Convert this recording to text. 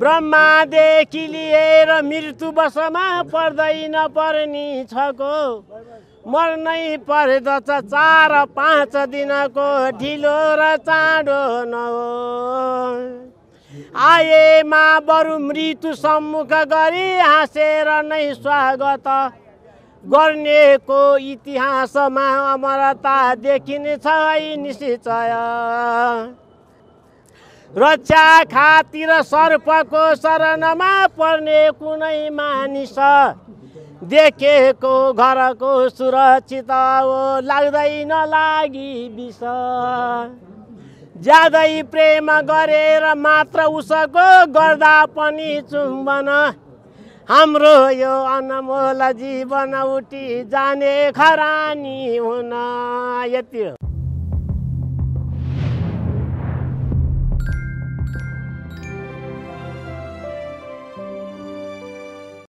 ब्रह्मादेखि लिएर मृत्युवशमा पर्दैन पर्ने छको मर्नै पर्दछ 4-5 दिनको ढिलो र चाँडो नहो आएमा बरु मृत्यु सम्मुख गरी हाँसेर नै स्वागत गर्नेको इतिहासमा अमरता देखिनेछ निश्चय रक्षा खातिर सर्पको शरणमा पर्ने कुनै मानिस देखेको घरको सुरक्षित हो लाग्दैन लागि विष ज्यादै प्रेम गरेर मात्र उसको गर्दा पनि चुम्बन हाम्रो यो अनमोल जीवन उठी जाने खरानी हुन यति हो।